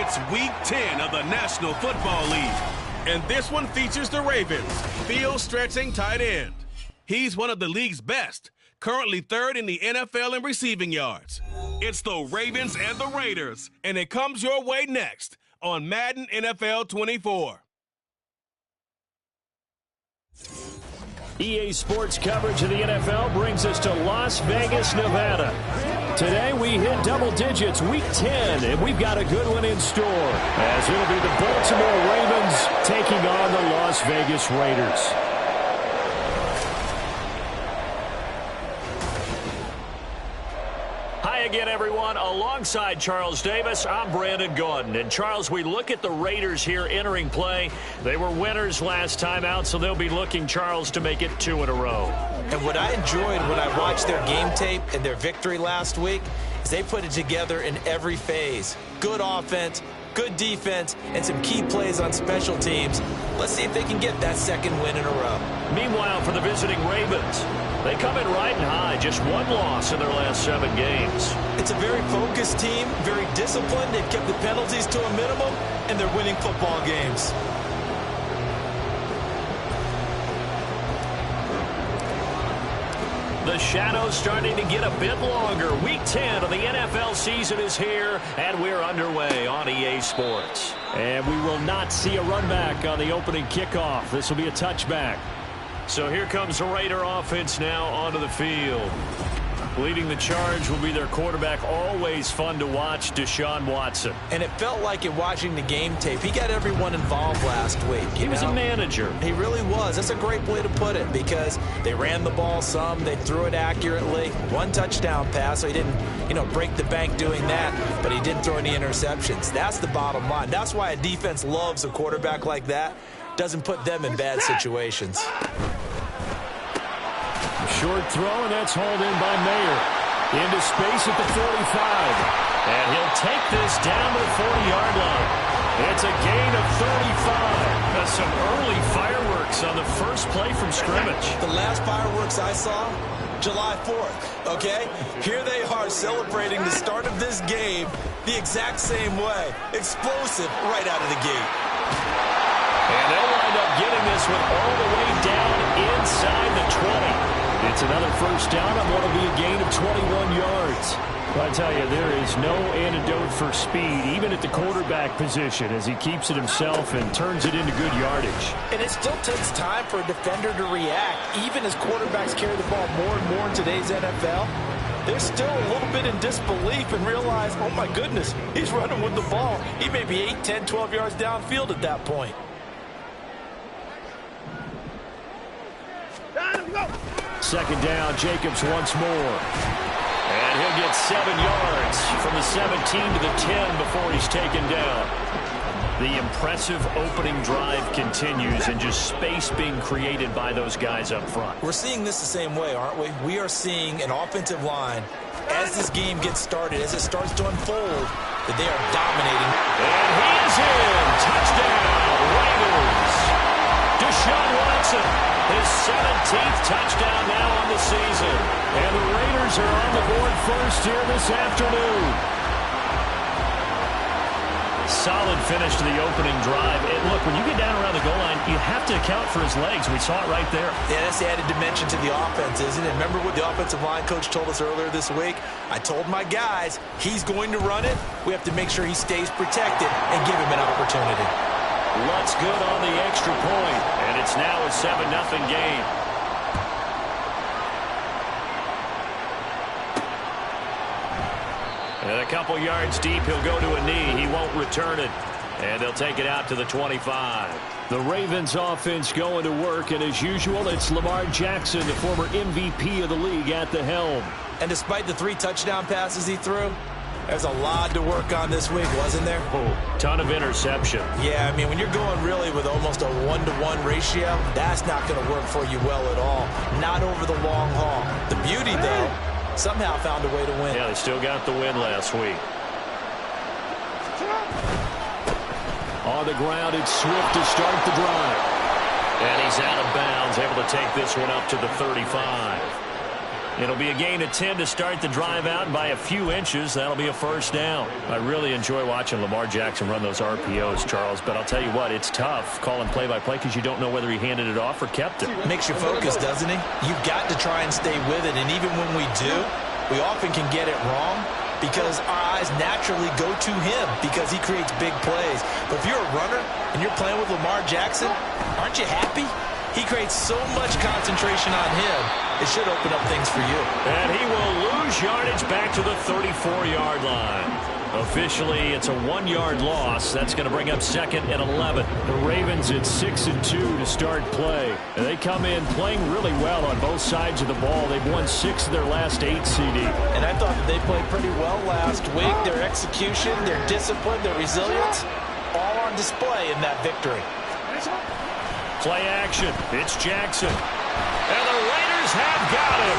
It's Week 10 of the National Football League, and this one features the Ravens' field-stretching tight end. He's one of the league's best, currently third in the NFL in receiving yards. It's the Ravens and the Raiders, and it comes your way next on Madden NFL 24. EA Sports coverage of the NFL brings us to Las Vegas, Nevada. Today we hit double digits, Week 10, and we've got a good one in store, as it'll be the Baltimore Ravens taking on the Las Vegas Raiders. Hi again, everyone. Alongside Charles Davis, I'm Brandon Gordon. And Charles, we look at the Raiders here entering play. They were winners last time out, so they'll be looking, Charles, to make it 2 in a row. And what I enjoyed when I watched their game tape and their victory last week is they put it together in every phase. Good offense, good defense, and some key plays on special teams. Let's see if they can get that second win in a row. Meanwhile, for the visiting Ravens, they come in riding high, just one loss in their last 7 games. It's a very focused team, very disciplined. They've kept the penalties to a minimum, and they're winning football games. The shadow's starting to get a bit longer. Week 10 of the NFL season is here, and we're underway on EA Sports. And we will not see a run back on the opening kickoff. This will be a touchback. So here comes the Raider offense now onto the field. Leading the charge will be their quarterback, always fun to watch, Deshaun Watson. And it felt like in watching the game tape, he got everyone involved last week. He was a manager. He really was. That's a great way to put it, because they ran the ball some, they threw it accurately. 1 touchdown pass, so he didn't, break the bank doing that, but he didn't throw any interceptions. That's the bottom line. That's why a defense loves a quarterback like that. Doesn't put them in bad situations. Short throw, and that's hauled in by Mayer. Into space at the 45. And he'll take this down to the 40-yard line. It's a gain of 35. That's some early fireworks on the first play from scrimmage. The last fireworks I saw, July 4th, okay? Here they are celebrating the start of this game the exact same way. Explosive right out of the gate. And they'll wind up getting this one all the way down inside the 20. It's another first down on what will be a gain of 21 yards. But I tell you, there is no antidote for speed, even at the quarterback position, as he keeps it himself and turns it into good yardage. And it still takes time for a defender to react, even as quarterbacks carry the ball more and more in today's NFL. They're still a little bit in disbelief and realize, oh my goodness, he's running with the ball. He may be 8, 10, 12 yards downfield at that point. Second down, Jacobs once more. And he'll get 7 yards from the 17 to the 10 before he's taken down. The impressive opening drive continues, and just space being created by those guys up front. We're seeing this the same way, aren't we? We are seeing an offensive line, as this game gets started, as it starts to unfold, that they are dominating. And he is in. Touchdown, Raiders. Deshaun Watson, his 17th touchdown now on the season. And the Raiders are on the board first here this afternoon. Solid finish to the opening drive. And look, when you get down around the goal line, you have to account for his legs. We saw it right there. Yeah, that's the added dimension to the offense, isn't it? Remember what the offensive line coach told us earlier this week? I told my guys, he's going to run it. We have to make sure he stays protected and give him an opportunity. Lutt's good on the extra point, and it's now a 7-0 game. And a couple yards deep, he'll go to a knee. He won't return it, and they'll take it out to the 25. The Ravens offense going to work, and as usual, it's Lamar Jackson, the former MVP of the league, at the helm. And despite the 3 touchdown passes he threw, there's a lot to work on this week, wasn't there? Oh, ton of interception. Yeah, I mean, when you're going really with almost a 1-to-1 ratio, that's not going to work for you well at all. Not over the long haul. The beauty, though, somehow found a way to win. Yeah, they still got the win last week. On the ground, it's Swift to start the drive. And he's out of bounds, able to take this one up to the 35. It'll be a gain of 10 to start the drive out, and by a few inches, that'll be a first down. I really enjoy watching Lamar Jackson run those RPOs, Charles, but I'll tell you what, it's tough calling play-by-play because you don't know whether he handed it off or kept it. Makes you focus, doesn't he? You've got to try and stay with it, and even when we do, we often can get it wrong because our eyes naturally go to him because he creates big plays. But if you're a runner and you're playing with Lamar Jackson, aren't you happy? He creates so much concentration on him, it should open up things for you. And he will lose yardage back to the 34-yard line. Officially, it's a 1-yard loss. That's going to bring up 2nd and 11. The Ravens at 6-2 to start play. And they come in playing really well on both sides of the ball. They've won 6 of their last 8, CD. And I thought that they played pretty well last week. Their execution, their discipline, their resilience, all on display in that victory. Play action. It's Jackson. And the Raiders have got him.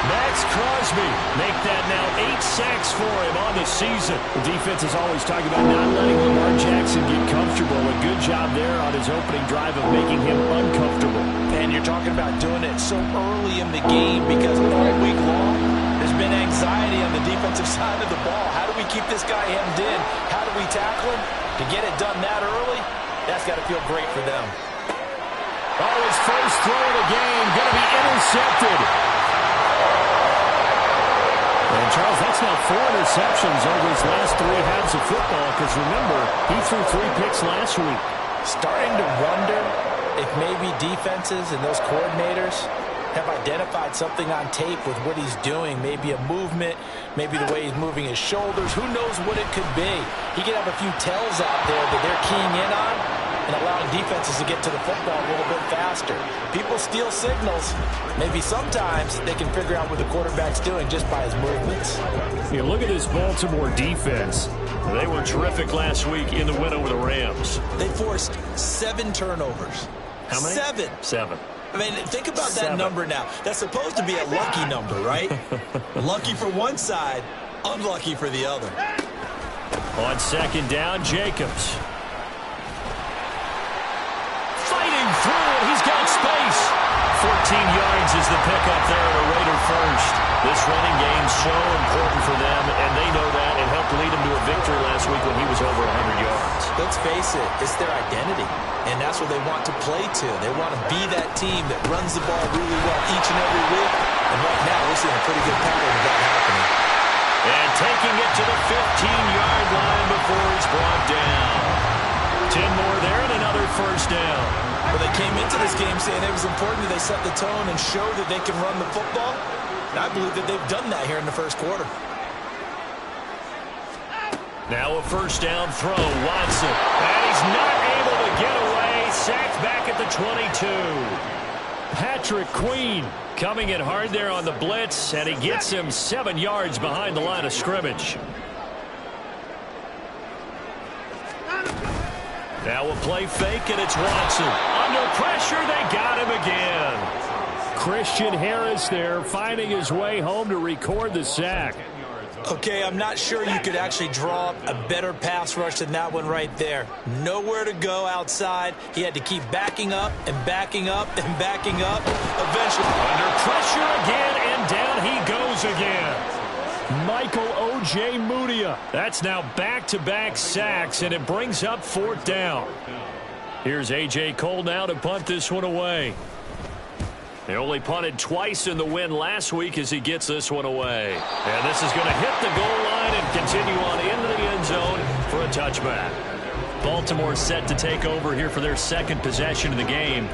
Max Crosby make that now 8 sacks for him on the season. The defense is always talking about not letting Lamar Jackson get comfortable. A good job there on his opening drive of making him uncomfortable. And you're talking about doing it so early in the game because all week long there's been anxiety on the defensive side of the ball. How do we keep this guy hemmed in? How do we tackle him? To get it done that early, that's got to feel great for them. Oh, his first throw of the game going to be intercepted. And Charles, that's now 4 interceptions over his last 3 halves of football because remember, he threw 3 picks last week. Starting to wonder if maybe defenses and those coordinators have identified something on tape with what he's doing. Maybe a movement, maybe the way he's moving his shoulders. Who knows what it could be? He could have a few tells out there that they're keying in on and allowing defenses to get to the football a little bit faster. People steal signals. Maybe sometimes they can figure out what the quarterback's doing just by his movements. You look at this Baltimore defense. They were terrific last week in the win over the Rams. They forced 7 turnovers. How many? 7. 7. I mean, think about that number now. That's supposed to be a lucky number, right? Lucky for one side, unlucky for the other. On 2nd down, Jacobs. Fighting through it. He's got space. 14 yards is the pickup there at a Raider first. This running game so important for them, and they know that. It helped lead them to a victory last week when he was over 100 yards. Let's face it, it's their identity, and that's what they want to play to. They want to be that team that runs the ball really well each and every week, and right now we're seeing a pretty good pattern of that happening. And taking it to the 15-yard line before he's brought down. 10 more there and another first down. Well, they came into this game saying it was important that they set the tone and show that they can run the football. And I believe that they've done that here in the first quarter. Now a first down throw, Watson. And he's not able to get away. Sacked back at the 22. Patrick Queen coming in hard there on the blitz, and he gets him 7 yards behind the line of scrimmage. Now a play fake, and it's Watson. Under pressure, they got him again. Christian Harris there finding his way home to record the sack. Okay, I'm not sure you could actually draw up a better pass rush than that one right there. Nowhere to go outside. He had to keep backing up and backing up and backing up. Eventually, under pressure again, and down he goes again. Michael O.J. Mudia. That's now back-to-back sacks, and it brings up 4th down. Here's A.J. Cole now to punt this one away. They only punted twice in the win last week as he gets this one away. And this is going to hit the goal line and continue on into the end zone for a touchback. Baltimore set to take over here for their 2nd possession of the game.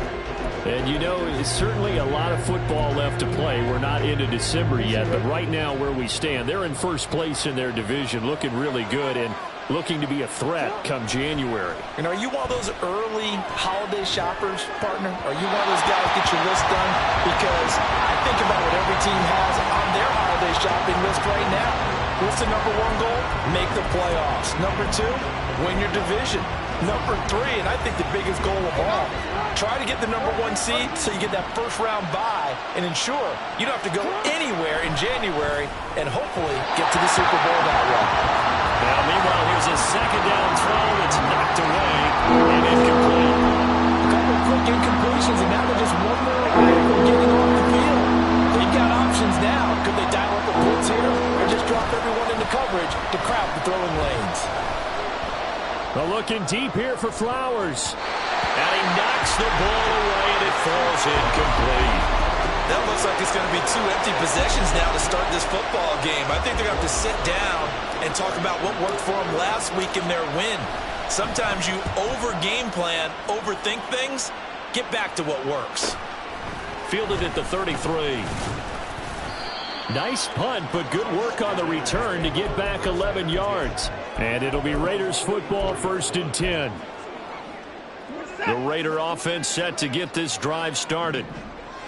And you know, it's certainly a lot of football left to play. We're not into December yet, but right now where we stand, they're in first place in their division, looking really good and looking to be a threat come January. And are you one of those early holiday shoppers, partner? Are you one of those guys get your list done? Because I think about what every team has on their holiday shopping list right now. What's the number 1 goal? Make the playoffs. Number 2, win your division. Number 3, and I think the biggest goal of all, try to get the number 1 seed so you get that first-round bye and ensure you don't have to go anywhere in January and hopefully get to the Super Bowl that way. Now, meanwhile, here's a 2nd down throw that's knocked away and incomplete. A couple of quick incompletions, and now they're just one more away from getting off the field. They've got options Looking deep here for Flowers. And he knocks the ball away, and it falls incomplete. That looks like it's going to be 2 empty possessions now to start this football game. I think they're going to have to sit down and talk about what worked for them last week in their win. Sometimes you over-game plan, overthink things. Get back to what works. Fielded at the 33. Nice punt, but good work on the return to get back 11 yards. And it'll be Raiders football, 1st and 10. The Raider offense set to get this drive started.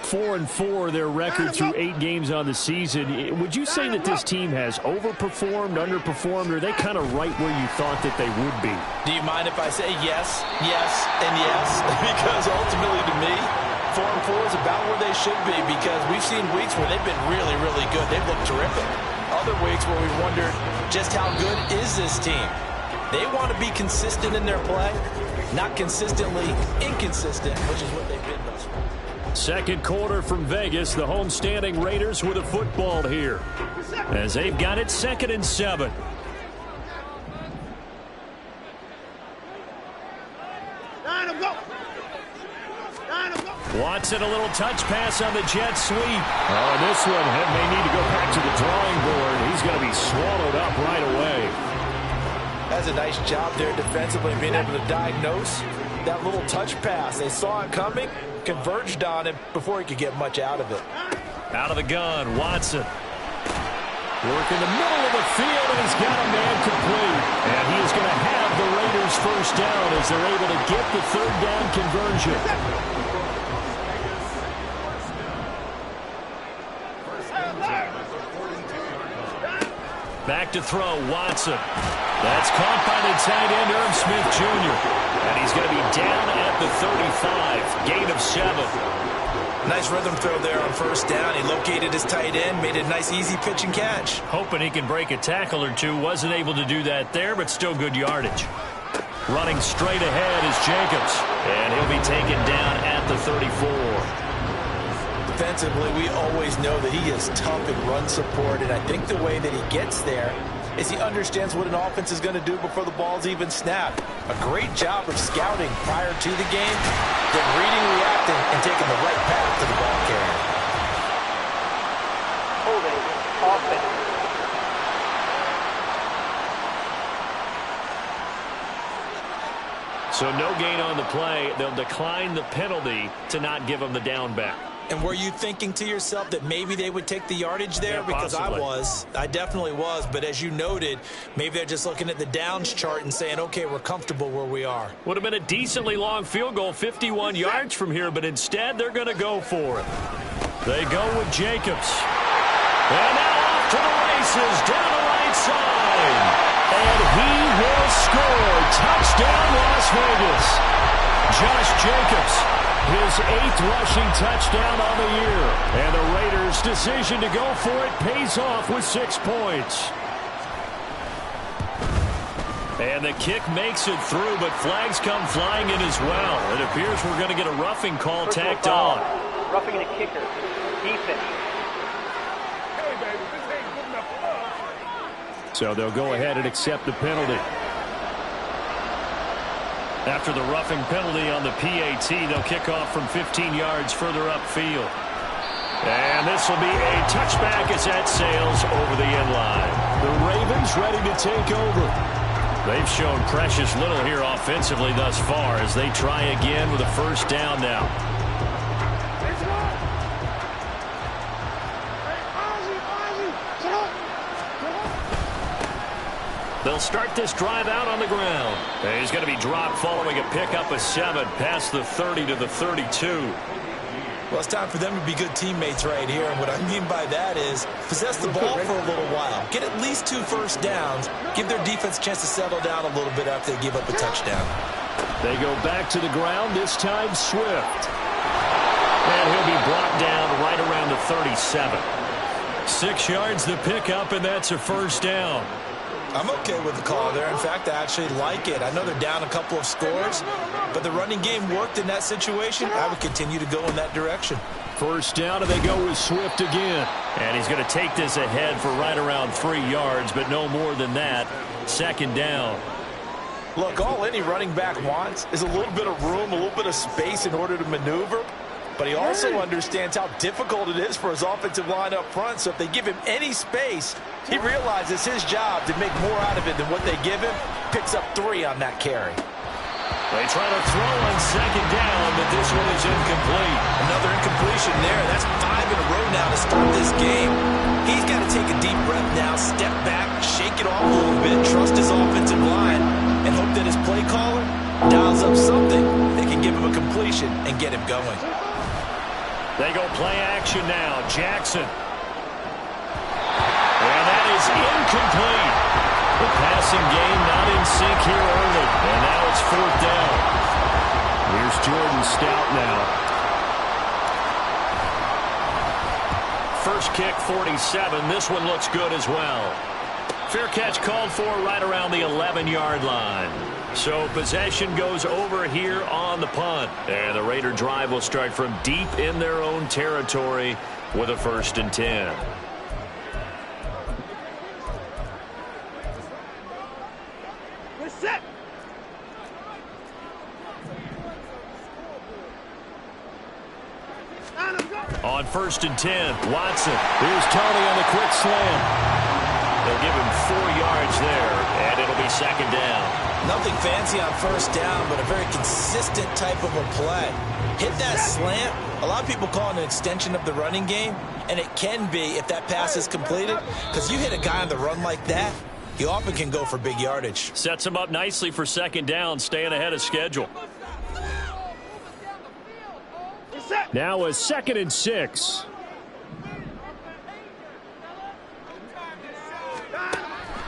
4-4 their record through 8 games on the season. Would you say that this team has overperformed, underperformed, or are they kind of right where you thought that they would be? Do you mind if I say yes, yes, and yes? Because ultimately to me, 4-4 is about where they should be, because we've seen weeks where they've been really, really good. They've looked terrific. Other weeks where we wondered just how good is this team. They want to be consistent in their play, not consistently inconsistent, which is what they've been thus far. Second quarter from Vegas, the homestanding Raiders with a football here, as they've got it 2nd and 7. Watson, a little touch pass on the jet sweep. Oh, this one may need to go back to the drawing board. He's going to be swallowed up right away. That's a nice job there defensively, being able to diagnose that little touch pass. They saw it coming, converged on it before he could get much out of it. Out of the gun, Watson. Work in the middle of the field, and he's got a man complete. And he is going to have the Raiders first down as they're able to get the 3rd down conversion. Back to throw, Watson. That's caught by the tight end, Irv Smith Jr. And he's going to be down at the 35. Gain of 7. Nice rhythm throw there on 1st down. He located his tight end, made it a nice easy pitch and catch. Hoping he can break a tackle or two. Wasn't able to do that there, but still good yardage. Running straight ahead is Jacobs. And he'll be taken down at the 34. Defensively, we always know that he is tough in run support, and I think the way that he gets there is he understands what an offense is going to do before the ball's even snapped. A great job of scouting prior to the game, then reading, reacting, and taking the right path to the ball carrier. Holding offense. So no gain on the play. They'll decline the penalty to not give him the down back. And were you thinking to yourself that maybe they would take the yardage there? Yeah, because possibly. I definitely was. But as you noted, maybe they're just looking at the downs chart and saying, okay, we're comfortable where we are. Would have been a decently long field goal, 51 yards from here, but instead they're going to go for it. They go with Jacobs. And now off to the races, down the right side. And he will score. Touchdown, Las Vegas. Josh Jacobs. His 8th rushing touchdown on the year. And the Raiders' decision to go for it pays off with 6 points. And the kick makes it through, but flags come flying in as well. It appears we're going to get a roughing call tacked on. Roughing the kicker. Defense. So they'll go ahead and accept the penalty. After the roughing penalty on the PAT, they'll kick off from 15 yards further upfield. And this will be a touchback as that sails over the end line. The Ravens ready to take over. They've shown precious little here offensively thus far as they try again with a 1st down now. They'll start this drive out on the ground. And he's going to be dropped following a pickup of 7 past the 30 to the 32. Well, it's time for them to be good teammates right here. And what I mean by that is possess the ball for a little while. Get at least 2 first downs. Give their defense a chance to settle down a little bit after they give up a touchdown. They go back to the ground, this time Swift. And he'll be brought down right around the 37. 6 yards the pickup, and that's a 1st down. I'm okay with the call there. In fact, I actually like it. I know they're down a couple of scores, but the running game worked in that situation. I would continue to go in that direction. 1st down, and they go with Swift again. And he's going to take this ahead for right around 3 yards, but no more than that. 2nd down. Look, all any running back wants is a little bit of room, a little bit of space in order to maneuver. But he also understands how difficult it is for his offensive line up front. So if they give him any space, he realizes his job to make more out of it than what they give him. Picks up 3 on that carry. They try to throw on second down, but this one is incomplete. Another incompletion there. That's 5 in a row now to start this game. He's got to take a deep breath now, step back, shake it off a little bit, trust his offensive line, and hope that his play caller dials up something that can give him a completion and get him going. They go play action now. Jackson. And that is incomplete. The passing game not in sync here early. And now it's 4th down. Here's Jordan Stout now. First kick, 47. This one looks good as well. Fair catch called for right around the 11-yard line. So possession goes over here on the punt. And the Raider drive will start from deep in their own territory with a 1st and 10. We're set. On 1st and 10, Watson. Here's Tony on the quick slam. They'll give him 4 yards there, and it'll be 2nd down. Nothing fancy on 1st down, but a very consistent type of a play. Hit that slant. A lot of people call it an extension of the running game, and it can be if that pass is completed, because you hit a guy on the run like that, he often can go for big yardage. Sets him up nicely for 2nd down, staying ahead of schedule. Now a 2nd and 6.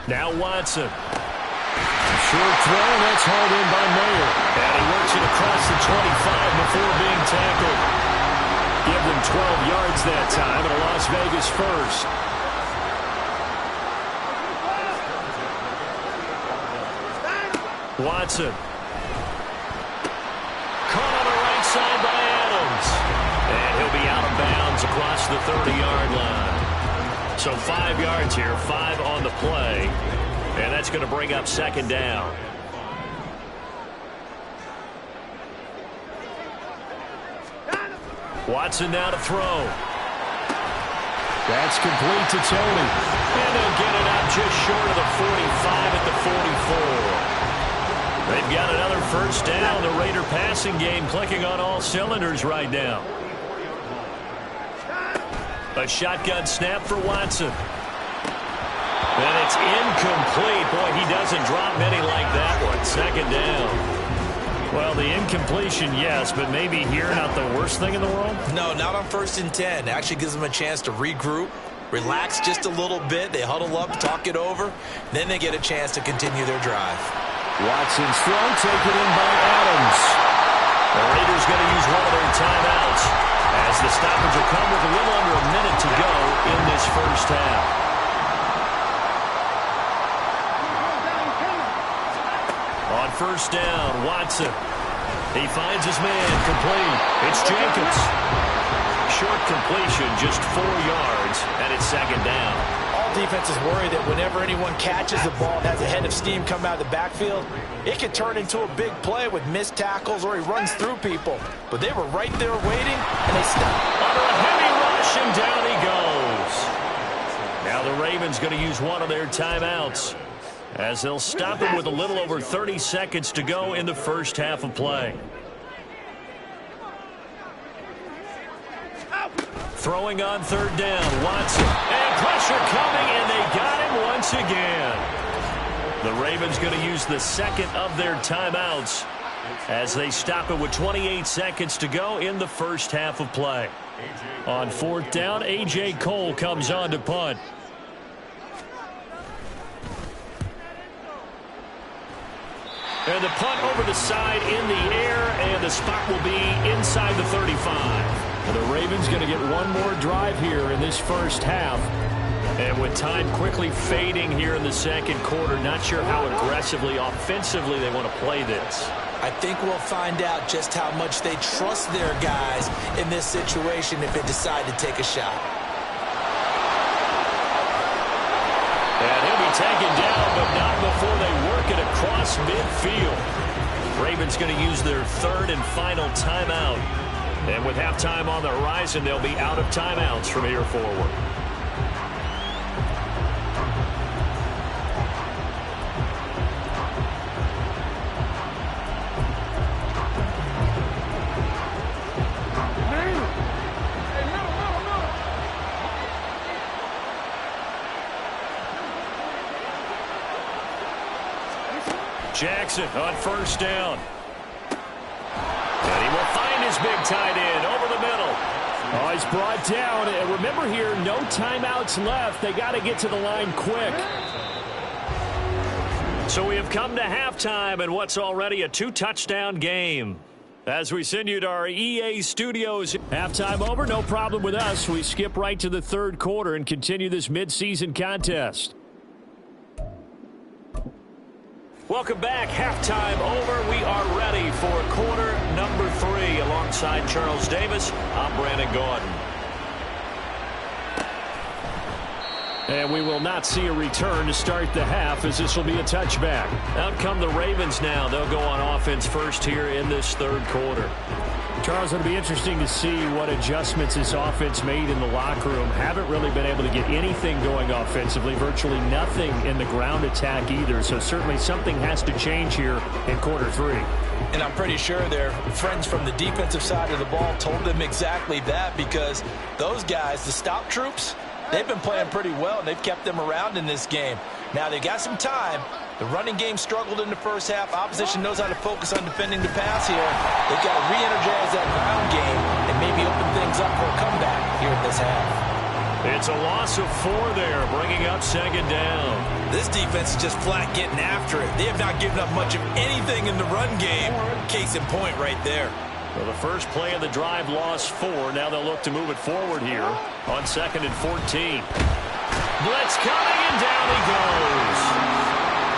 Now Watson. Short throw, that's hauled in by Mayer. And he works it across the 25 before being tackled. Give them 12 yards that time, and a Las Vegas first. Watson. Caught on the right side by Adams. And he'll be out of bounds across the 30-yard line. So 5 yards here, 5 on the play. And that's going to bring up 2nd down. Watson now to throw. That's complete to Tony. And they'll get it out just short of the 45 at the 44. They've got another 1st down. The Raider passing game clicking on all cylinders right now. A shotgun snap for Watson. And it's incomplete. Boy, he doesn't drop many like that one. 2nd down. Well, the incompletion, yes, but maybe here not the worst thing in the world? No, not on 1st and 10. Actually gives them a chance to regroup, relax just a little bit. They huddle up, talk it over. Then they get a chance to continue their drive. Watson's throw taken in by Adams. The Raiders going to use one of their timeouts as the stoppage will come with a little under a minute to go in this 1st half. On 1st down, Watson. He finds his man, complete. It's Jacobs. Short completion, just 4 yards, and it's 2nd down. All defenses worry that whenever anyone catches the ball and has a head of steam come out of the backfield, it could turn into a big play with missed tackles or he runs through people. But they were right there waiting, and they stopped. Under a heavy rush, and down he goes. Now the Ravens going to use one of their timeouts, as they'll stop him with a little over 30 seconds to go in the 1st half of play. Throwing on 3rd down, Watson. And pressure coming, and they got him once again. The Ravens going to use the 2nd of their timeouts as they stop it with 28 seconds to go in the 1st half of play. On 4th down, A.J. Cole comes on to punt. And the punt over the side in the air, and the spot will be inside the 35. And the Ravens going to get one more drive here in this 1st half. And with time quickly fading here in the 2nd quarter, not sure how aggressively, offensively they want to play this. I think we'll find out just how much they trust their guys in this situation if they decide to take a shot. And he'll be taken down, but not before they work it across across midfield. Ravens going to use their third and final timeout. And with halftime on the horizon, they'll be out of timeouts from here forward. Jackson on first down. And he will find his big tight end over the middle. Oh, he's brought down. And remember here, no timeouts left. They got to get to the line quick. So we have come to halftime in what's already a 2-touchdown game. As we send you to our EA studios. Halftime over, no problem with us. We skip right to the third quarter and continue this midseason contest. Welcome back. Halftime over. We are ready for quarter number 3. Alongside Charles Davis, I'm Brandon Gordon. And we will not see a return to start the half, as this will be a touchback. Out come the Ravens now. They'll go on offense first here in this third quarter. Charles, it'll be interesting to see what adjustments this offense made in the locker room. Haven't really been able to get anything going offensively, virtually nothing in the ground attack either. So certainly something has to change here in quarter 3. And I'm pretty sure their friends from the defensive side of the ball told them exactly that, because those guys, the stop troops, they've been playing pretty well, and they've kept them around in this game. Now, they've got some time. The running game struggled in the first half. Opposition knows how to focus on defending the pass here. They've got to re-energize that ground game and maybe open things up for a comeback here in this half. It's a loss of 4 there, bringing up second down. This defense is just flat getting after it. They have not given up much of anything in the run game. Case in point right there. Well, the first play of the drive lost 4. Now they'll look to move it forward here on 2nd and 14. Blitz coming, and down he goes.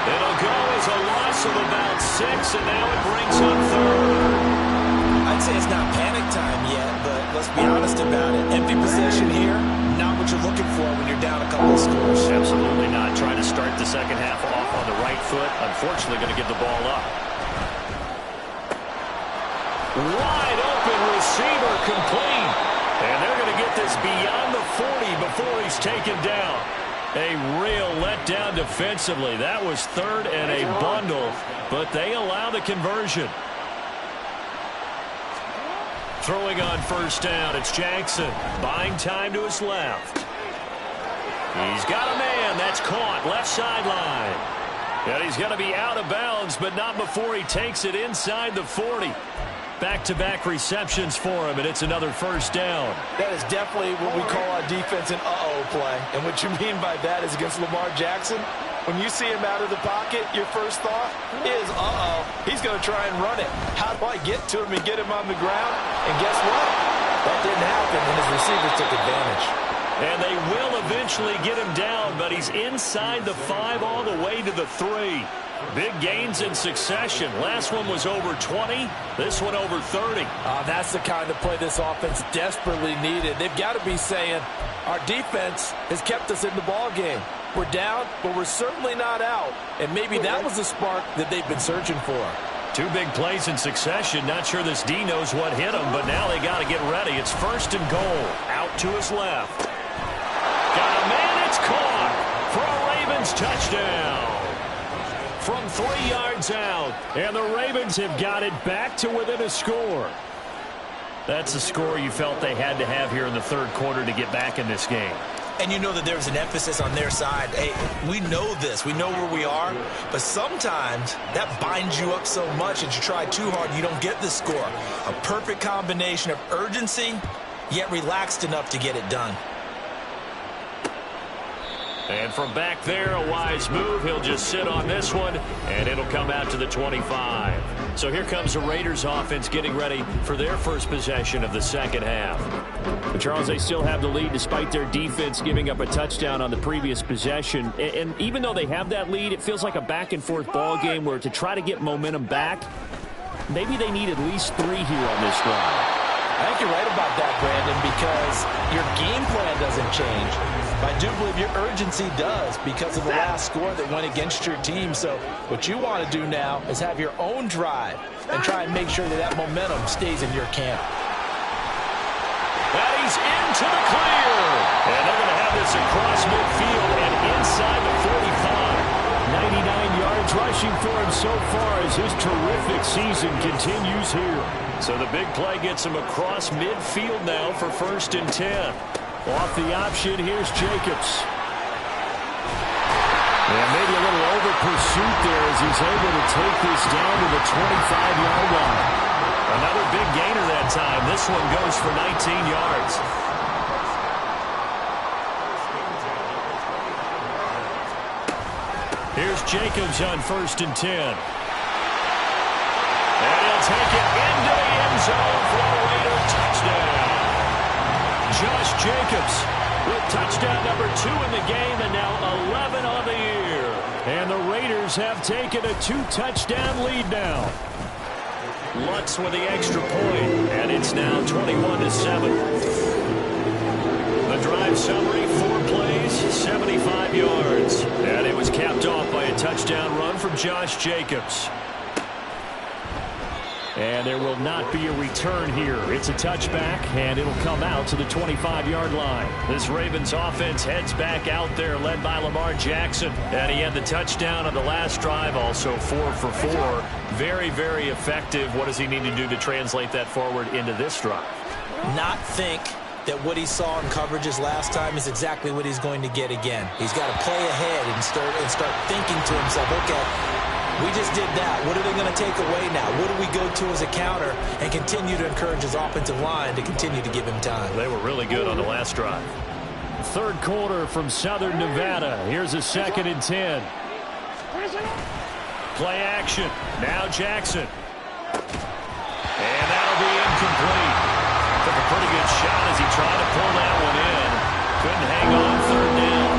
It'll go as a loss of about 6, and now it brings up 3rd. I'd say it's not panic time yet, but let's be honest about it. Empty possession here, not what you're looking for when you're down a couple of scores. Absolutely not. Trying to start the second half off on the right foot. Unfortunately, going to give the ball up. Wide open receiver complete. And they're going to get this beyond the 40 before he's taken down. A real letdown defensively. That was 3rd and a bundle, but they allow the conversion. Throwing on first down, it's Jackson. Buying time to his left. He's got a man. That's caught. Left sideline. And he's going to be out of bounds, but not before he takes it inside the 40. Back-to-back receptions for him, and it's another first down. That is definitely what we call our defense an uh-oh play. And what you mean by that is against Lamar Jackson, when you see him out of the pocket, your first thought is, uh-oh, he's going to try and run it. How do I get to him and get him on the ground? And guess what? That didn't happen, and his receivers took advantage. And they will eventually get him down, but he's inside the 5 all the way to the 3. Big gains in succession. Last one was over 20. This one over 30. That's the kind of play this offense desperately needed. They've got to be saying, our defense has kept us in the ball game. We're down, but we're certainly not out. And maybe that was the spark that they've been searching for. 2 big plays in succession. Not sure this D knows what hit him, but now they got to get ready. It's 1st and goal. Out to his left. Got a man. It's caught for a Ravens touchdown. From 3 yards out. And the Ravens have got it back to within a score. That's a score you felt they had to have here in the third quarter to get back in this game. And you know that there's an emphasis on their side. Hey, we know this. We know where we are. But sometimes that binds you up so much that you try too hard and you don't get the score. A perfect combination of urgency, yet relaxed enough to get it done. And from back there, a wise move. He'll just sit on this one, and it'll come out to the 25. So here comes the Raiders offense getting ready for their first possession of the second half. But Charles, they still have the lead despite their defense giving up a touchdown on the previous possession. And even though they have that lead, it feels like a back-and-forth ball game where to try to get momentum back, maybe they need at least 3 here on this drive. I think you're right about that, Brandon, because your game plan doesn't change. But I do believe your urgency does because of the last score that went against your team. So what you want to do now is have your own drive and try and make sure that that momentum stays in your camp. And he's into the clear. And they're going to have this across midfield and inside the 45. 99 yards rushing for him so far as his terrific season continues here. So the big play gets him across midfield now for 1st and 10. Off the option, here's Jacobs. And maybe a little over pursuit there as he's able to take this down to the 25-yard line. Another big gainer that time. This one goes for 19 yards. Here's Jacobs on 1st and 10. And he'll take it into the end zone for a Raider touchdown. Josh Jacobs with touchdown number 2 in the game and now 11 on the year. And the Raiders have taken a 2-touchdown lead now. Lutz with the extra point, and it's now 21-7. The drive summary, 4 plays, 75 yards. And it was capped off by a touchdown run from Josh Jacobs. And there will not be a return here. It's a touchback, and it'll come out to the 25-yard line. This Ravens offense heads back out there, led by Lamar Jackson. And he had the touchdown on the last drive, also 4 for 4. Very, very effective. What does he need to do to translate that forward into this drive? Not think that what he saw in coverages last time is exactly what he's going to get again. He's got to play ahead and start thinking to himself, okay, we just did that. What are they going to take away now? What do we go to as a counter? And continue to encourage his offensive line to continue to give him time. They were really good on the last drive. 3rd quarter from Southern Nevada. Here's a 2nd and 10. Play action. Now Jackson. And that'll be incomplete. Took a pretty good shot as he tried to pull that one in. Couldn't hang on 3rd down.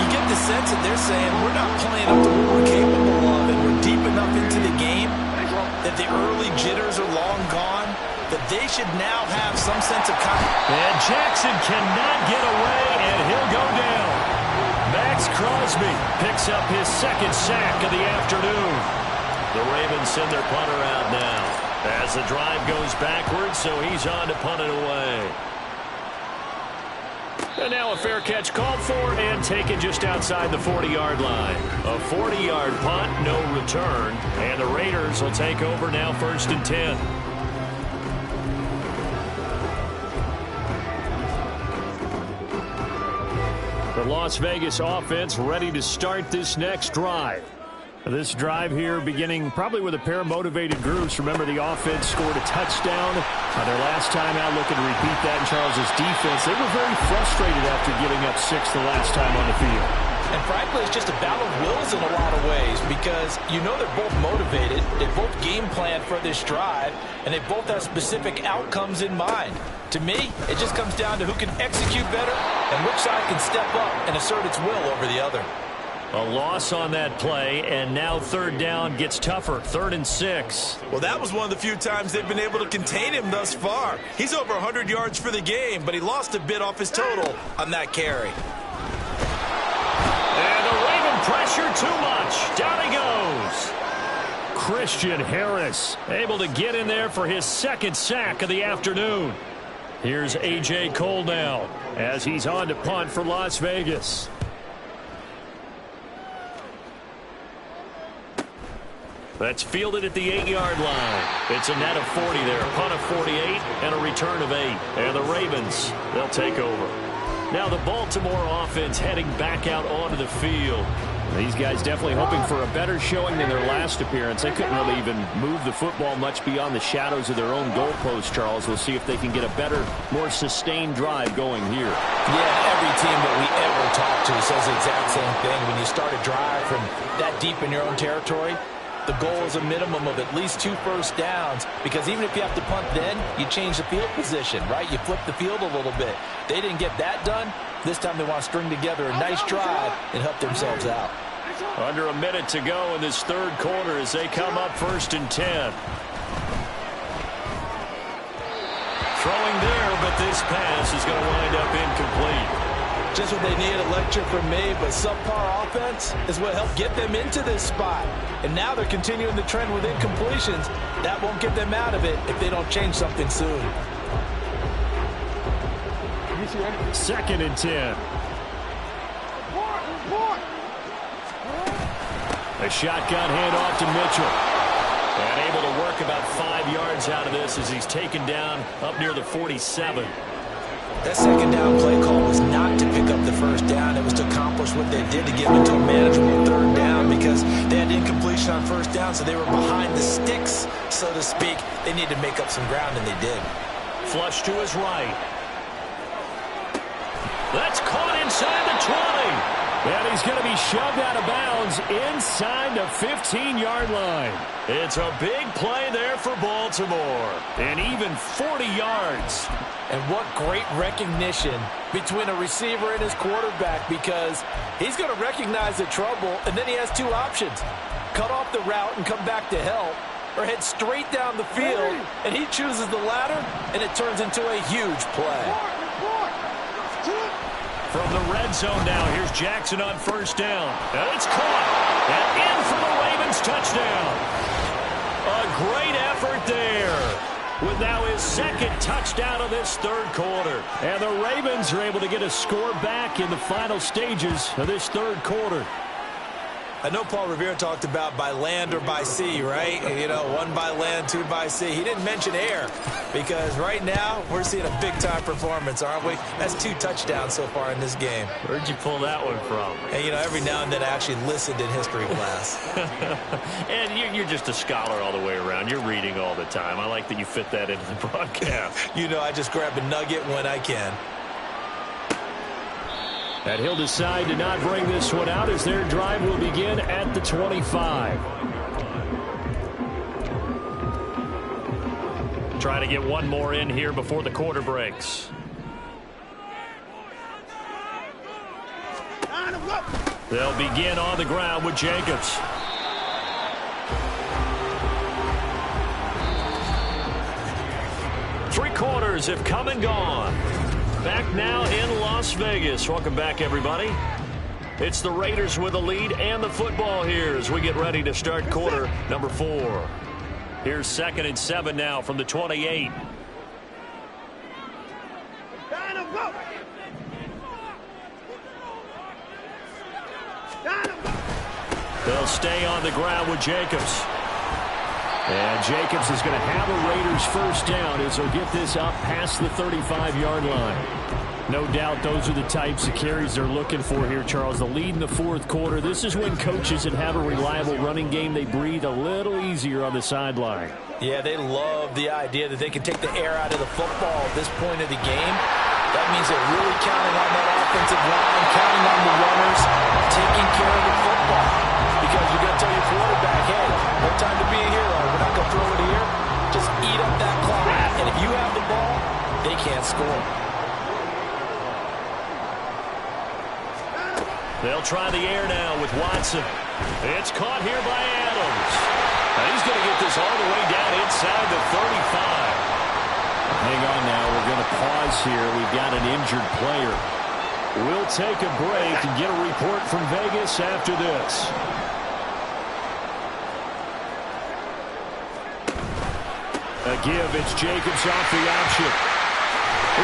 You get the sense that they're saying we're not playing up to what we're capable of, and we're deep enough into the game that the early jitters are long gone, that they should now have some sense of confidence. And Jackson cannot get away, and he'll go down. Max Crosby picks up his 2nd sack of the afternoon. The Ravens send their punter out now as the drive goes backwards, so he's on to punt it away. And now a fair catch called for and taken just outside the 40-yard line. A 40-yard punt, no return. And the Raiders will take over now 1st and 10. The Las Vegas offense ready to start this next drive. This drive here beginning probably with a pair of motivated groups. Remember, the offense scored a touchdown their last time out, looking to repeat that in Charles's defense. They were very frustrated after giving up 6 the last time on the field. And frankly, it's just a battle of wills in a lot of ways because you know they're both motivated, they both game plan for this drive, and they both have specific outcomes in mind. To me, it just comes down to who can execute better and which side can step up and assert its will over the other. A loss on that play, and now 3rd down gets tougher. 3rd and 6. Well, that was one of the few times they've been able to contain him thus far. He's over 100 yards for the game, but he lost a bit off his total on that carry. And the Raven pressure too much. Down he goes. Christian Harris able to get in there for his 2nd sack of the afternoon. Here's A.J. Cole now as he's on to punt for Las Vegas. That's fielded at the 8-yard line. It's a net of 40 there, a punt of 48, and a return of 8. And the Ravens, they'll take over. Now the Baltimore offense heading back out onto the field. These guys definitely hoping for a better showing than their last appearance. They couldn't really even move the football much beyond the shadows of their own goalpost, Charles. We'll see if they can get a better, more sustained drive going here. Yeah, every team that we ever talk to says the exact same thing. When you start a drive from that deep in your own territory, the goal is a minimum of at least 2 first downs, because even if you have to punt then, you change the field position, right? You flip the field a little bit. They didn't get that done. This time they want to string together a nice drive and help themselves out. Under a minute to go in this 3rd quarter as they come up 1st and 10. Throwing there, but this pass is going to wind up incomplete. Just what they need, electric from me, but subpar offense is what helped get them into this spot. And now they're continuing the trend with incompletions. That won't get them out of it if they don't change something soon. 2nd and 10. A shotgun handoff to Mitchell. And able to work about 5 yards out of this as he's taken down up near the 47. That second down play call was not to pick up the first down. It was to accomplish what they did to get them into a manageable 3rd down because they had incompletion on 1st down, so they were behind the sticks, so to speak. They needed to make up some ground, and they did. Flush to his right. That's caught inside the 20. And he's going to be shoved out of bounds inside the 15-yard line. It's a big play there for Baltimore. And even 40 yards. And what great recognition between a receiver and his quarterback, because he's going to recognize the trouble, and then he has 2 options. Cut off the route and come back to help, or head straight down the field, and he chooses the latter, and it turns into a huge play. From the red zone now, here's Jackson on 1st down. And it's caught. And in for the Ravens touchdown. A great effort there. With now his 2nd touchdown of this 3rd quarter. And the Ravens are able to get a score back in the final stages of this 3rd quarter. I know Paul Revere talked about by land or by sea, right? You know, 1 by land, 2 by sea. He didn't mention air because right now we're seeing a big-time performance, aren't we? That's 2 touchdowns so far in this game. Where'd you pull that one from? And, you know, every now and then I actually listened in history class. And you're just a scholar all the way around. You're reading all the time. I like that you fit that into the broadcast. You know, I just grab a nugget when I can. And he'll decide to not bring this one out as their drive will begin at the 25. Try to get one more in here before the quarter breaks. They'll begin on the ground with Jacobs. Three quarters have come and gone. Back now in Las Vegas. Welcome back, everybody. It's the Raiders with the lead and the football here as we get ready to start quarter number 4. Here's 2nd and 7 now from the 28. They'll stay on the ground with Jacobs. And Jacobs is going to have a Raiders 1st down as he'll get this up past the 35-yard line. No doubt those are the types of carries they're looking for here, Charles. The lead in the 4th quarter. This is when coaches that have a reliable running game, they breathe a little easier on the sideline. Yeah, they love the idea that they can take the air out of the football at this point of the game. That means they're really counting on that offensive line, counting on the runners, taking care of the football. Because you're going to tell your quarterback, hey, no time to be a hero. We're not going to throw it here. Just eat up that clock. And if you have the ball, they can't score. They'll try the air now with Watson. It's caught here by Adams. And he's going to get this all the way down inside the 35. Hang on now. We're going to pause here. We've got an injured player. We'll take a break and get a report from Vegas after this. A give, it's Jacobs off the option.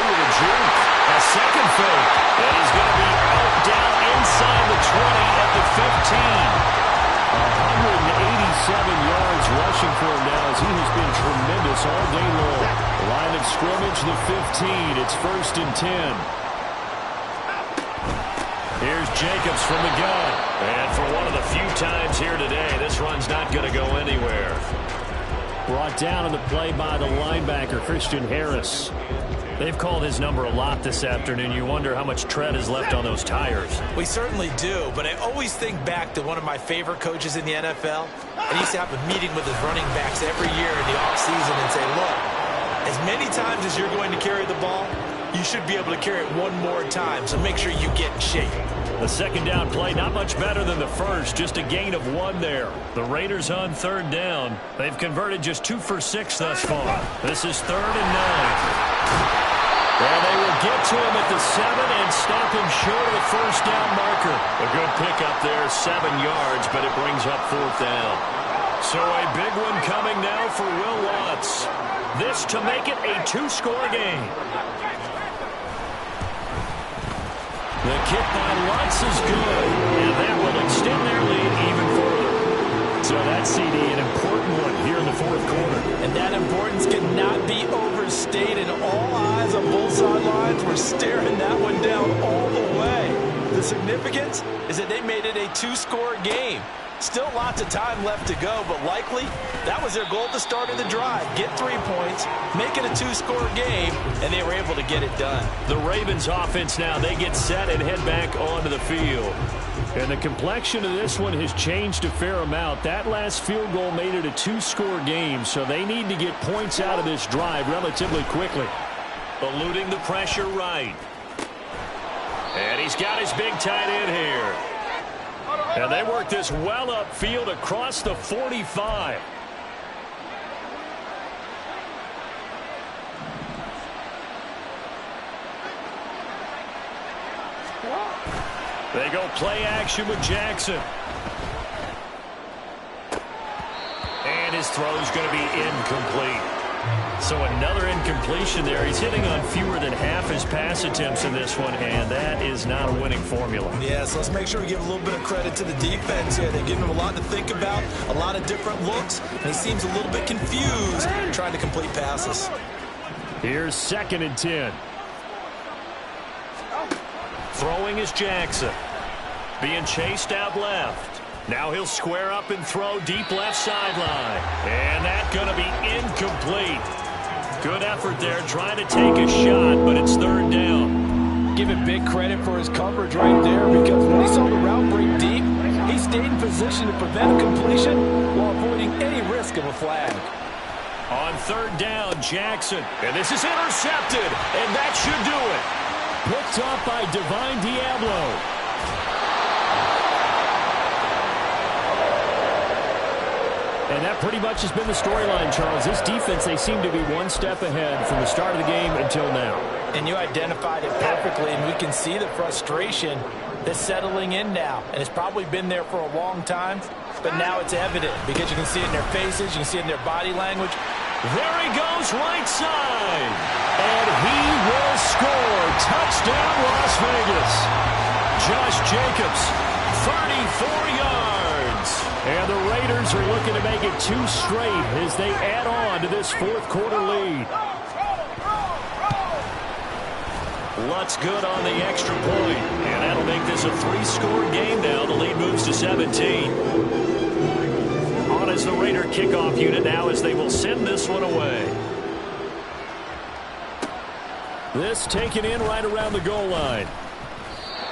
Ooh, the juke. A second fake. And he's going to be out down inside the 20 at the 15. 187 yards rushing for him now as he has been tremendous all day long. Line of scrimmage, the 15. It's 1st and 10. Here's Jacobs from the gun. And for one of the few times here today, this run's not going to go anywhere. Brought down on the play by the linebacker, Christian Harris. They've called his number a lot this afternoon. You wonder how much tread is left on those tires. We certainly do, but I always think back to one of my favorite coaches in the NFL. And he used to have a meeting with his running backs every year in the offseason and say, look, as many times as you're going to carry the ball, you should be able to carry it one more time, so make sure you get in shape. The second down play, not much better than the first, just a gain of 1 there. The Raiders on third down. They've converted just 2 for 6 thus far. This is 3rd and 9. And they will get to him at the 7 and stop him short of the first down marker. A good pickup there, 7 yards, but it brings up 4th down. So a big one coming now for Will Lutz. This to make it a 2-score game. The kick by Lutz is good, and that will extend their lead even further. So that CD, an important one here in the 4th quarter. And that importance cannot be overstated. All eyes on both sidelines were staring that one down all the way. The significance is that they made it a 2-score game. Still lots of time left to go, but likely that was their goal at the start of the drive. Get 3 points, make it a 2-score game, and they were able to get it done. The Ravens offense now, they get set and head back onto the field. And the complexion of this one has changed a fair amount. That last field goal made it a 2-score game, so they need to get points out of this drive relatively quickly. Eluding the pressure right. And he's got his big tight end here. And they work this well upfield across the 45. They go play action with Jackson. And his throw is going to be incomplete. So another incompletion there. He's hitting on fewer than half his pass attempts in this one, and that is not a winning formula. Yeah, so let's make sure we give a little bit of credit to the defense here. They've given him a lot to think about, a lot of different looks, and he seems a little bit confused trying to complete passes. Here's 2nd and 10. Throwing is Jackson. Being chased out left. Now he'll square up and throw deep left sideline. And that's going to be incomplete. Good effort there trying to take a shot, but it's 3rd down. Give him big credit for his coverage right there, because when he saw the route break deep, he stayed in position to prevent a completion while avoiding any risk of a flag. On 3rd down, Jackson. And this is intercepted, and that should do it. Picked up by Divine Diablo. And that pretty much has been the storyline, Charles. This defense, they seem to be one step ahead from the start of the game until now. And you identified it perfectly, and we can see the frustration that's settling in now. And it's probably been there for a long time, but now it's evident because you can see it in their faces, you can see it in their body language. There he goes, right side. And he will score. Touchdown, Las Vegas. Josh Jacobs, 34 yards. And the Raiders are looking to make it 2 straight as they add on to this 4th quarter lead. Lutz good on the extra point. And that'll make this a 3-score game now. The lead moves to 17. On as the Raider kickoff unit now as they will send this one away. This taken in right around the goal line.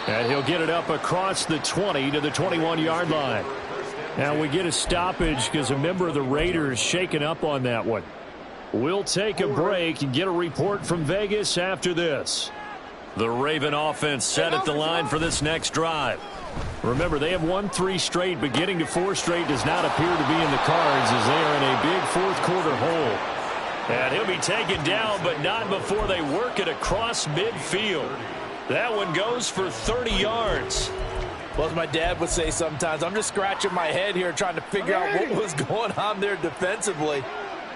And he'll get it up across the 20 to the 21-yard line. Now we get a stoppage because a member of the Raiders shaken up on that one. We'll take a break and get a report from Vegas after this. The Raven offense set at the line for this next drive. Remember, they have won 3 straight, but getting to 4 straight does not appear to be in the cards as they are in a big 4th quarter hole. And he'll be taken down, but not before they work it across midfield. That one goes for 30 yards. Well, as my dad would say sometimes, I'm just scratching my head here trying to figure out what was going on there defensively.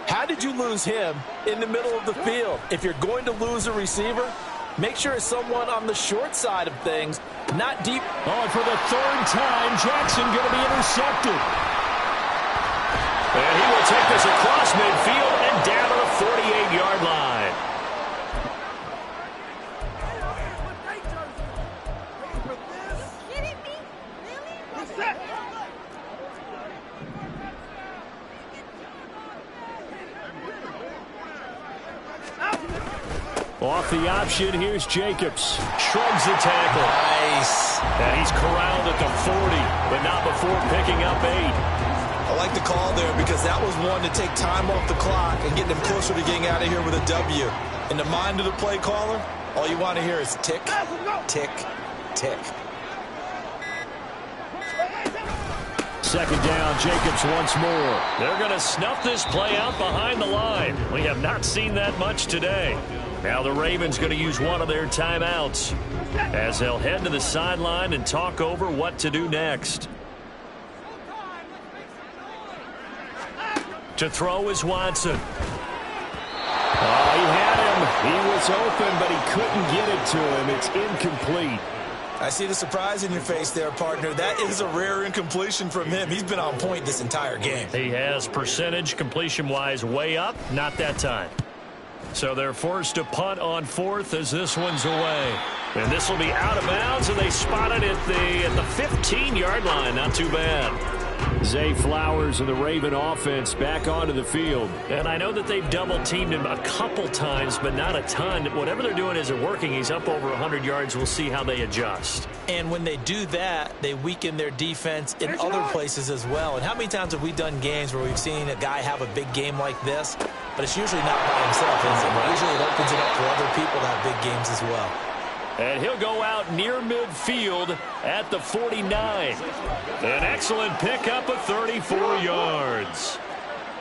How did you lose him in the middle of the field? If you're going to lose a receiver, make sure it's someone on the short side of things, not deep. Oh, and for the 3rd time, Jackson going to be intercepted. And he will take this across midfield and down to the 48-yard line. Off the option, here's Jacobs. Shrugs the tackle. Nice. And he's corralled at the 40, but not before picking up 8. I like the call there because that was one to take time off the clock and get them closer to getting out of here with a W. In the mind of the play caller, all you want to hear is tick, tick, tick. second down. Jacobs once more. They're going to snuff this play out behind the line. We have not seen that much today. Now the Ravens going to use one of their timeouts as they'll head to the sideline and talk over what to do next. To throw is Watson. Oh, he had him. He was open, but he couldn't get it to him. It's incomplete. I see the surprise in your face there, partner. That is a rare incompletion from him. He's been on point this entire game. He has percentage completion-wise way up. Not that time. So they're forced to punt on fourth as this one's away. And this will be out of bounds, and they spot it at the 15-yard line. Not too bad. Zay Flowers and the Raven offense back onto the field. And I know that they've double-teamed him a couple times, but not a ton. Whatever they're doing isn't working. He's up over 100 yards. We'll see how they adjust. And when they do that, they weaken their defense in other places as well. And how many times have we done games where we've seen a guy have a big game like this, but it's usually not by himself, is it? Usually it opens it up for other people to have big games as well. And he'll go out near midfield at the 49. An excellent pickup of 34 yards.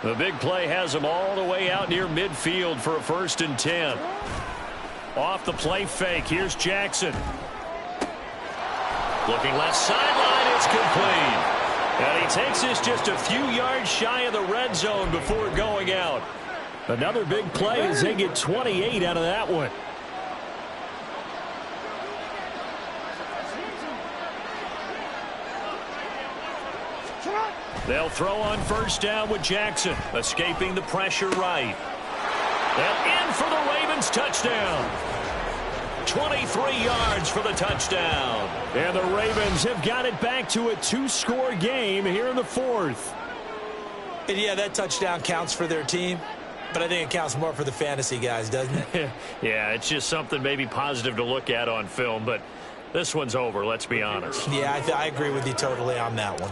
The big play has him all the way out near midfield for a 1st and 10. Off the play fake, here's Jackson. Looking left sideline, it's complete. And he takes this just a few yards shy of the red zone before going out. Another big play as they get 28 out of that one. They'll throw on 1st down with Jackson, escaping the pressure right. And in for the Ravens touchdown. 23 yards for the touchdown. And the Ravens have got it back to a 2-score game here in the 4th. And yeah, that touchdown counts for their team, but I think it counts more for the fantasy guys, doesn't it? Yeah, it's just something maybe positive to look at on film, but this one's over, let's be honest. Yeah, I agree with you totally on that one.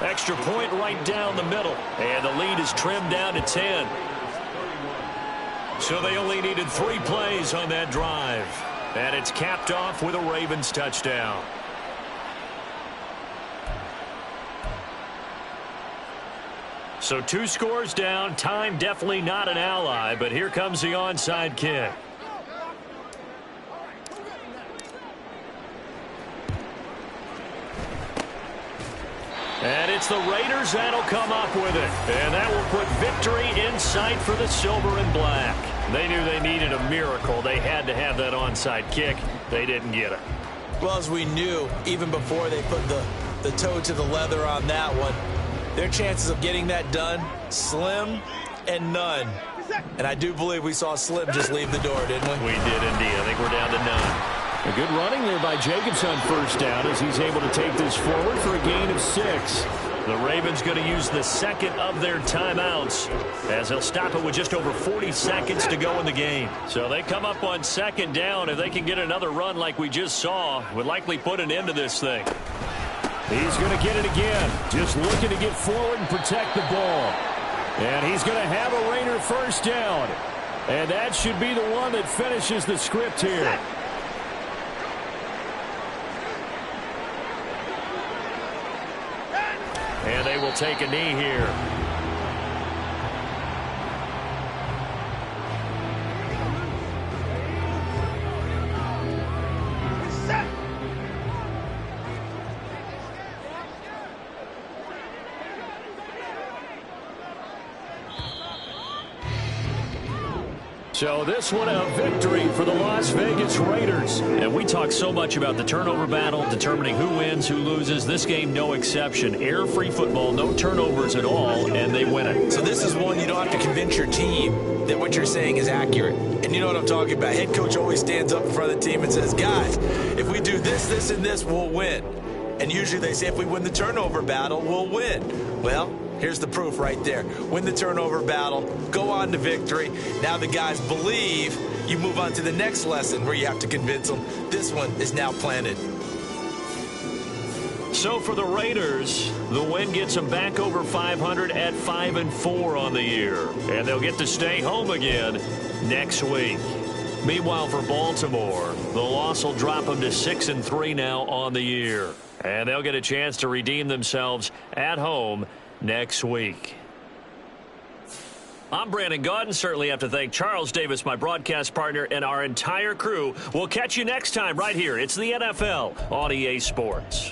Extra point right down the middle. And the lead is trimmed down to 10. So they only needed 3 plays on that drive. And it's capped off with a Ravens touchdown. So 2 scores down. Time definitely not an ally, but here comes the onside kick. And it's the Raiders that'll come up with it. And that will put victory in sight for the silver and black. They knew they needed a miracle. They had to have that onside kick. They didn't get it. Well, as we knew, even before they put the toe to the leather on that one, their chances of getting that done, slim and none. And I do believe we saw Slim just leave the door, didn't we? We did indeed. I think we're down to none. A good running there by Jacobs on 1st down as he's able to take this forward for a gain of 6. The Ravens going to use the second of their timeouts as they'll stop it with just over 40 seconds to go in the game. So they come up on 2nd down. If they can get another run like we just saw, would likely put an end to this thing. He's going to get it again. Just looking to get forward and protect the ball. And he's going to have a Raider 1st down. And that should be the one that finishes the script here. And they will take a knee here. So this one a victory for the Las Vegas Raiders. And we talk so much about the turnover battle, determining who wins, who loses. This game, no exception. Error-free football, no turnovers at all, and they win it. So this is one you don't have to convince your team that what you're saying is accurate. And you know what I'm talking about. Head coach always stands up in front of the team and says, guys, if we do this, this, and this, we'll win. And usually they say if we win the turnover battle, we'll win. Well, here's the proof right there. Win the turnover battle, go on to victory. Now the guys believe. You move on to the next lesson where you have to convince them. This one is now planted. So for the Raiders, the win gets them back over 500 at 5-4 on the year. And they'll get to stay home again next week. Meanwhile, for Baltimore, the loss will drop them to 6-3 now on the year. And they'll get a chance to redeem themselves at home next week. I'm Brandon Gaudin. Certainly have to thank Charles Davis, my broadcast partner, and our entire crew. We'll catch you next time right here. It's the NFL on EA Sports.